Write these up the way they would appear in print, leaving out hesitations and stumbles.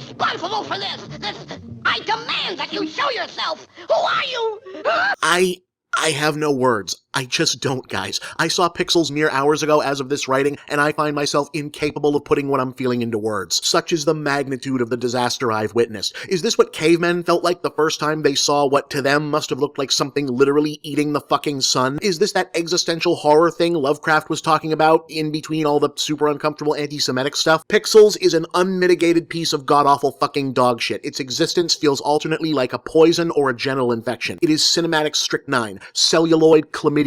responsible for this. I demand that you show yourself. Who are you? I have no words. I just don't, guys. I saw Pixels mere hours ago as of this writing, and I find myself incapable of putting what I'm feeling into words. Such is the magnitude of the disaster I've witnessed. Is this what cavemen felt like the first time they saw what to them must have looked like something literally eating the fucking sun? Is this that existential horror thing Lovecraft was talking about in between all the super uncomfortable anti-Semitic stuff? Pixels is an unmitigated piece of god-awful fucking dog shit. Its existence feels alternately like a poison or a genital infection. It is cinematic strychnine, celluloid chlamydia.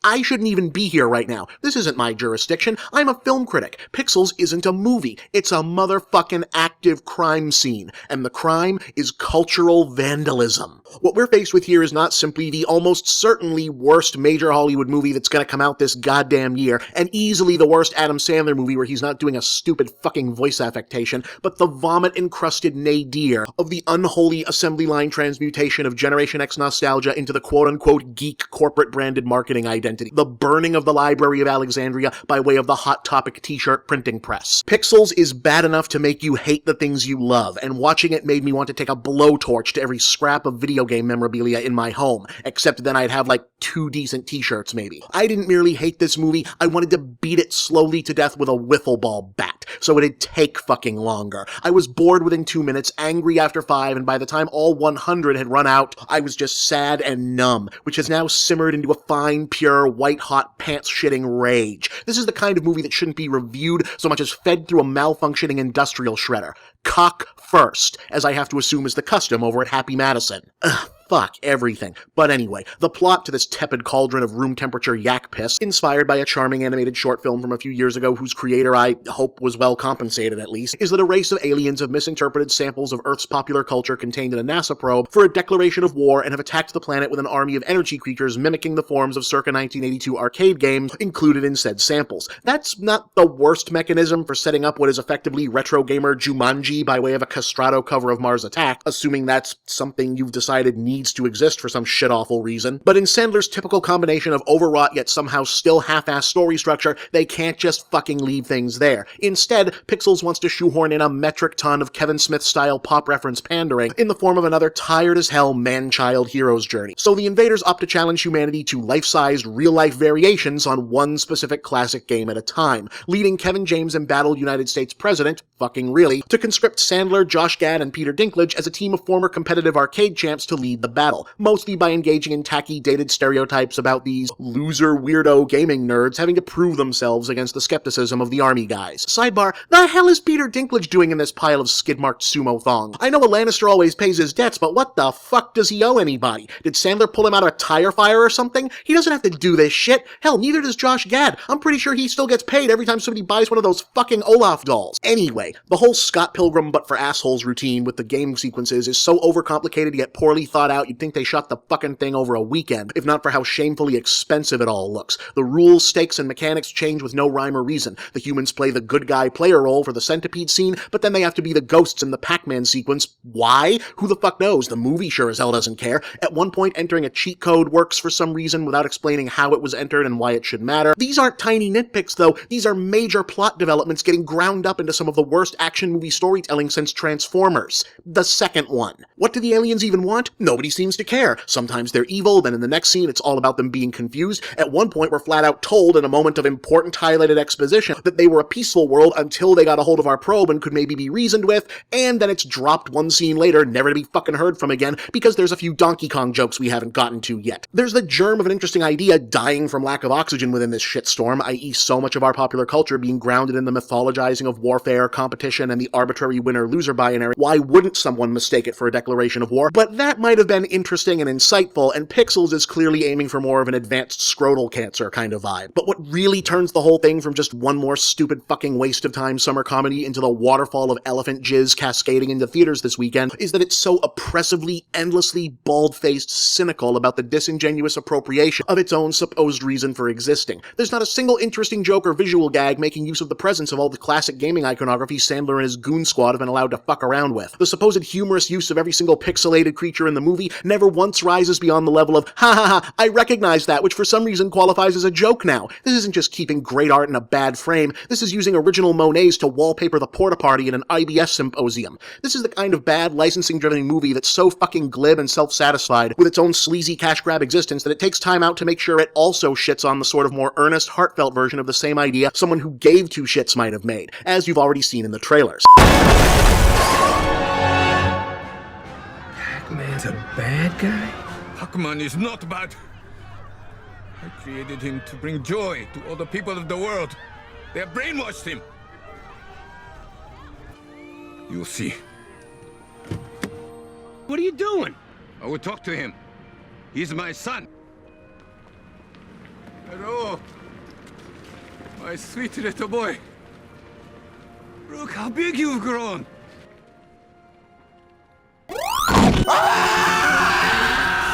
I shouldn't even be here right now. This isn't my jurisdiction. I'm a film critic. Pixels isn't a movie. It's a motherfucking active crime scene. And the crime is cultural vandalism. What we're faced with here is not simply the almost certainly worst major Hollywood movie that's gonna come out this goddamn year, and easily the worst Adam Sandler movie where he's not doing a stupid fucking voice affectation, but the vomit-encrusted nadir of the unholy assembly line transmutation of Generation X nostalgia into the quote-unquote geek corporate branded marketing identity. The burning of the Library of Alexandria by way of the Hot Topic t-shirt printing press. Pixels is bad enough to make you hate the things you love, and watching it made me want to take a blowtorch to every scrap of video game memorabilia in my home, except then I'd have like 2 decent t-shirts maybe. I didn't merely hate this movie, I wanted to beat it slowly to death with a wiffle ball bat, so it'd take fucking longer. I was bored within 2 minutes, angry after 5, and by the time all 100 had run out, I was just sad and numb, which has now simmered into a fine, pure, white-hot, pants-shitting rage. This is the kind of movie that shouldn't be reviewed so much as fed through a malfunctioning industrial shredder. Cock first, as I have to assume is the custom over at Happy Madison. Ugh. Fuck everything. But anyway, the plot to this tepid cauldron of room-temperature yak piss, inspired by a charming animated short film from a few years ago whose creator I hope was well compensated at least, is that a race of aliens have misinterpreted samples of Earth's popular culture contained in a NASA probe for a declaration of war and have attacked the planet with an army of energy creatures mimicking the forms of circa 1982 arcade games included in said samples. That's not the worst mechanism for setting up what is effectively retro gamer Jumanji by way of a castrato cover of Mars Attack, assuming that's something you've decided needs to exist for some shit-awful reason. But in Sandler's typical combination of overwrought yet somehow still half-assed story structure, they can't just fucking leave things there. Instead, Pixels wants to shoehorn in a metric ton of Kevin Smith-style pop reference pandering in the form of another tired-as-hell man-child hero's journey. So the invaders opt to challenge humanity to life-sized, real-life variations on one specific classic game at a time, leading Kevin James embattled United States President, fucking really, to conscript Sandler, Josh Gad, and Peter Dinklage as a team of former competitive arcade champs to lead the battle, mostly by engaging in tacky, dated stereotypes about these loser, weirdo gaming nerds having to prove themselves against the skepticism of the army guys. Sidebar, the hell is Peter Dinklage doing in this pile of skid-marked sumo thong? I know a Lannister always pays his debts, but what the fuck does he owe anybody? Did Sandler pull him out of a tire fire or something? He doesn't have to do this shit. Hell, neither does Josh Gad. I'm pretty sure he still gets paid every time somebody buys one of those fucking Olaf dolls. Anyway, the whole Scott Pilgrim but for assholes routine with the game sequences is so overcomplicated yet poorly thought out you'd think they shot the fucking thing over a weekend, if not for how shamefully expensive it all looks. The rules, stakes, and mechanics change with no rhyme or reason. The humans play the good guy player role for the centipede scene, but then they have to be the ghosts in the Pac-Man sequence. Why? Who the fuck knows? The movie sure as hell doesn't care. At one point, entering a cheat code works for some reason without explaining how it was entered and why it should matter. These aren't tiny nitpicks, though. These are major plot developments getting ground up into some of the worst action movie storytelling since Transformers. The second one. What do the aliens even want? Nobody seems to care. Sometimes they're evil, then in the next scene it's all about them being confused. At one point we're flat out told in a moment of important highlighted exposition that they were a peaceful world until they got a hold of our probe and could maybe be reasoned with, and then it's dropped one scene later, never to be fucking heard from again, because there's a few Donkey Kong jokes we haven't gotten to yet. There's the germ of an interesting idea dying from lack of oxygen within this shitstorm, i.e. so much of our popular culture being grounded in the mythologizing of warfare, competition, and the arbitrary winner-loser binary. Why wouldn't someone mistake it for a declaration of war? But that might have been interesting and insightful, and Pixels is clearly aiming for more of an advanced scrotal cancer kind of vibe. But what really turns the whole thing from just one more stupid fucking waste of time summer comedy into the waterfall of elephant jizz cascading into theaters this weekend is that it's so oppressively, endlessly bald-faced cynical about the disingenuous appropriation of its own supposed reason for existing. There's not a single interesting joke or visual gag making use of the presence of all the classic gaming iconography Sandler and his goon squad have been allowed to fuck around with. The supposed humorous use of every single pixelated creature in the movie movie never once rises beyond the level of, ha ha ha, I recognize that, which for some reason qualifies as a joke now. This isn't just keeping great art in a bad frame, this is using original Monets to wallpaper the porta potty in an IBS symposium. This is the kind of bad licensing-driven movie that's so fucking glib and self-satisfied with its own sleazy cash grab existence that it takes time out to make sure it also shits on the sort of more earnest, heartfelt version of the same idea someone who gave two shits might have made, as you've already seen in the trailers. Pac-Man's a bad guy? Pac-Man is not bad. I created him to bring joy to all the people of the world. They have brainwashed him. You'll see. What are you doing? I will talk to him. He's my son. Hello. My sweet little boy. Look how big you've grown.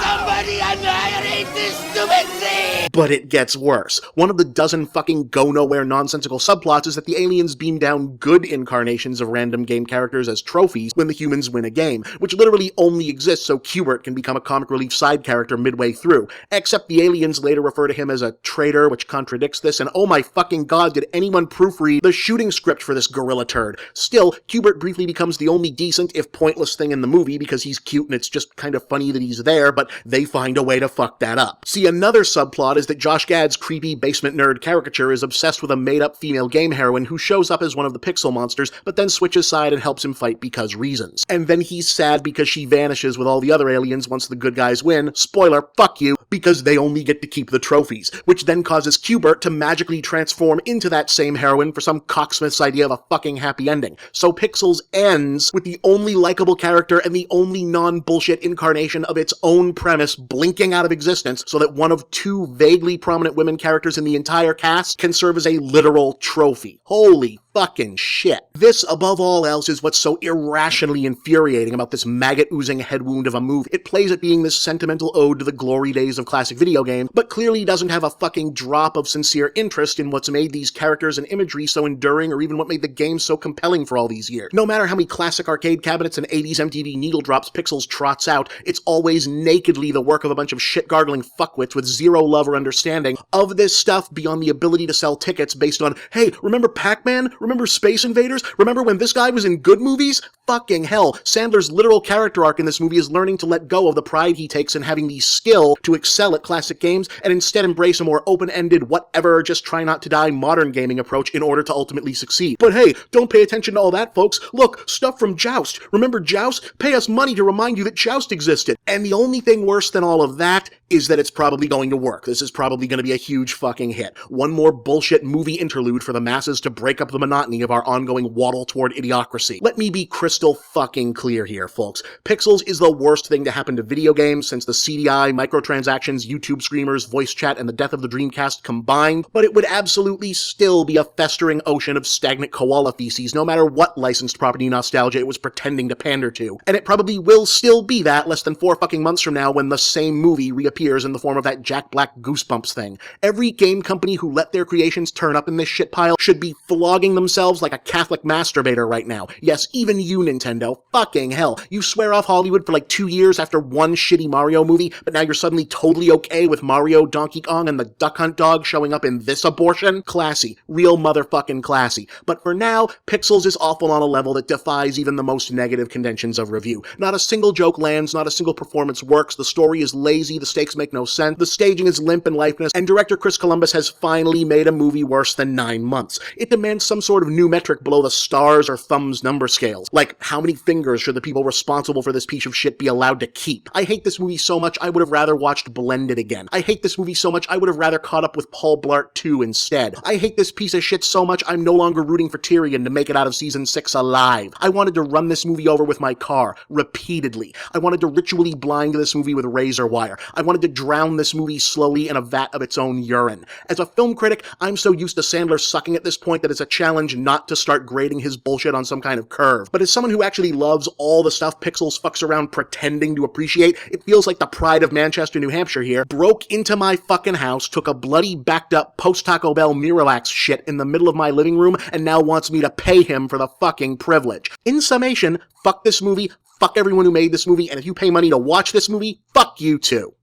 Somebody annihilate this stupid thing! But it gets worse. One of the dozen fucking go-nowhere nonsensical subplots is that the aliens beam down good incarnations of random game characters as trophies when the humans win a game, which literally only exists so Qbert can become a comic relief side character midway through, except the aliens later refer to him as a traitor, which contradicts this, and oh my fucking god, did anyone proofread the shooting script for this gorilla turd? Still, Qbert briefly becomes the only decent, if pointless thing in the movie because he's cute and it's just kind of funny that he's there, but they find a way to fuck that up. See, another subplot is that Josh Gad's creepy basement nerd caricature is obsessed with a made-up female game heroine who shows up as one of the pixel monsters, but then switches side and helps him fight because reasons. And then he's sad because she vanishes with all the other aliens once the good guys win, spoiler, fuck you, because they only get to keep the trophies, which then causes Qbert to magically transform into that same heroine for some cocksmith's idea of a fucking happy ending. So Pixels ends with the only likable character and the only non-bullshit incarnation of its own premise blinking out of existence so that one of two vaguely prominent women characters in the entire cast can serve as a literal trophy. Holy fucking shit. This, above all else, is what's so irrationally infuriating about this maggot-oozing head wound of a movie. It plays at being this sentimental ode to the glory days of classic video games, but clearly doesn't have a fucking drop of sincere interest in what's made these characters and imagery so enduring or even what made the game so compelling for all these years. No matter how many classic arcade cabinets and 80s MTV needle drops Pixels trots out, it's always nakedly the work of a bunch of shit-gargling fuckwits with zero love or understanding of this stuff beyond the ability to sell tickets based on, hey, remember Pac-Man? Remember Space Invaders? Remember when this guy was in good movies? Fucking hell, Sandler's literal character arc in this movie is learning to let go of the pride he takes in having the skill to excel at classic games and instead embrace a more open-ended, whatever, just try not to die modern gaming approach in order to ultimately succeed. But hey, don't pay attention to all that, folks. Look, stuff from Joust. Remember Joust? Pay us money to remind you that Joust existed. And the only thing worse than all of that is that it's probably going to work. This is probably going to be a huge fucking hit. One more bullshit movie interlude for the masses to break up the monotony of our ongoing waddle toward idiocracy. Let me be crystal fucking clear here, folks. Pixels is the worst thing to happen to video games since the CDI, microtransactions, YouTube screamers, voice chat, and the death of the Dreamcast combined, but it would absolutely still be a festering ocean of stagnant koala feces no matter what licensed property nostalgia it was pretending to pander to. And it probably will still be that less than 4 fucking months from now when the same movie reappears in the form of that Jack Black Goosebumps thing. Every game company who let their creations turn up in this shit pile should be flogging themselves like a Catholic masturbator right now. Yes, even you, Nintendo. Fucking hell. You swear off Hollywood for like 2 years after one shitty Mario movie, but now you're suddenly totally okay with Mario, Donkey Kong, and the Duck Hunt dog showing up in this abortion? Classy. Real motherfucking classy. But for now, Pixels is awful on a level that defies even the most negative conventions of review. Not a single joke lands, not a single performance works, the story is lazy, the stakes make no sense, the staging is limp and lifeless, and director Chris Columbus has finally made a movie worse than 9 months. It demands some sort of new metric below the stars or thumbs number scales. Like, how many fingers should the people responsible for this piece of shit be allowed to keep? I hate this movie so much I would have rather watched Blended again. I hate this movie so much I would have rather caught up with Paul Blart 2 instead. I hate this piece of shit so much I'm no longer rooting for Tyrion to make it out of season 6 alive. I wanted to run this movie over with my car, repeatedly. I wanted to ritually blind this movie with razor wire. I wanted to drown this movie slowly in a vat of its own urine. As a film critic, I'm so used to Sandler sucking at this point that it's a challenge not to start grading his bullshit on some kind of curve. But as someone who actually loves all the stuff Pixels fucks around pretending to appreciate, it feels like the pride of Manchester, New Hampshire here broke into my fucking house, took a bloody backed up post-Taco Bell Miralax shit in the middle of my living room, and now wants me to pay him for the fucking privilege. In summation, fuck this movie, Fuck everyone who made this movie, and if you pay money to watch this movie, fuck you too.